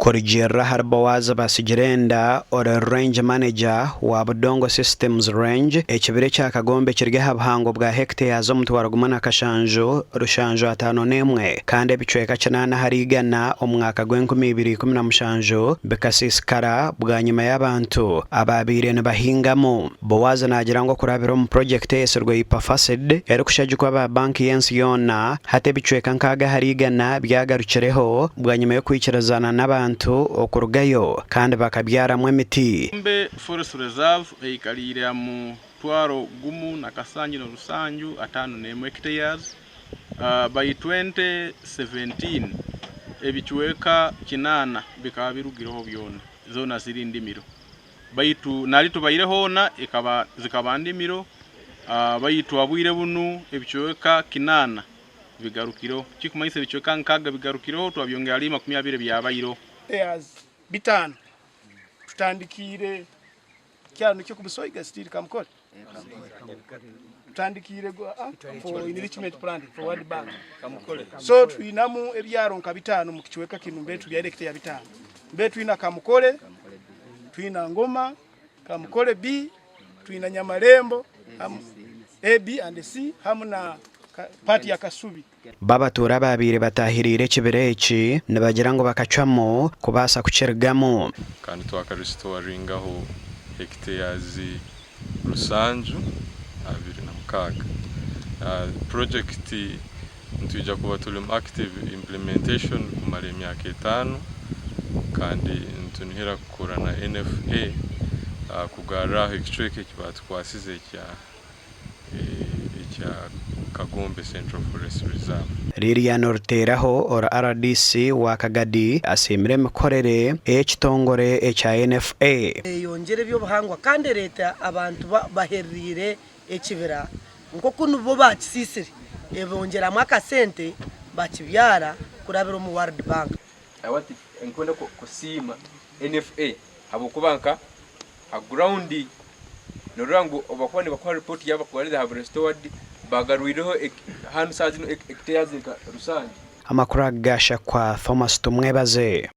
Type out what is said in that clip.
Korijera harbawaza basigirenda ora range manager wa Budongo Systems Range ekibire kya Kagombe kirige habuhango bwa hectares omutwaro gumana kashanjo rushanjo 5 kandi ebicweka kinana harigana omwaka gw'2017 bekasisikara bwa nyuma y'abantu ababire nibahingamo. Bowaza nagira ngo kurabira mu project eserwe ipafacid eri kushajikwa ba banki yensi yona hate bicweka nkaga harigana byagarukireho bwa nyuma yo kwikirazana n'abantu okurugayo kandi bakabyaramwe emiti. Kagombe Forest Reserve eikalire mu twaro gumu na kasanji no rusanju 5 hectares by 2017 ebichweka kinana bikaba birugireho byona zona ziri ndimiro baitu nali tubayire hona ikaba zikaba ndimiro baitu abwire bunu ebichweka kinana bigarukiro kikumayise bichweka nkaga bigarukireho twabyongera ali 20 byabayiro bitano tutandikire kyano cyo kubusoiga steel kamkole tutandikire for enrichment plan for World Bank kamkole so twinamu ebyaro nka bitano mu kichweka kinu mbetu bya hectare ya bitano mbetu ina kamkole twina ngoma kamkole B twina nyamarembo A B and C hamuna pati ya kasubi. Babatura babire batahirire kibere eki nibagira ngo bakacwamo kubasa kucergamo kandi twakarestoringaho hectares rusanju 26 project ntujja kuba tuli active implementation kumara emyaka 5 kandi ntunihira kukora na NFA kugarra hectare kibatwasize ekya Kagombe Central Forest Reserve. Ririya norteraho or RDC wa Kagadi asimire mikorere Ekitongore ekya NFA. Yongere byo buhangwa kandi leta abantu baherire ekibira nko kunubo bakisisire ebongera mwaka sente bakibyara kurabira mu World Bank. Awati enkwenda kusima NFA habukubanka a ground norangu obakwani bakwa report yaba kwalida have restored bagarwizeho hanu sajino hectares rusange. Amakuru agasha kwa Thomas Tumwebaze.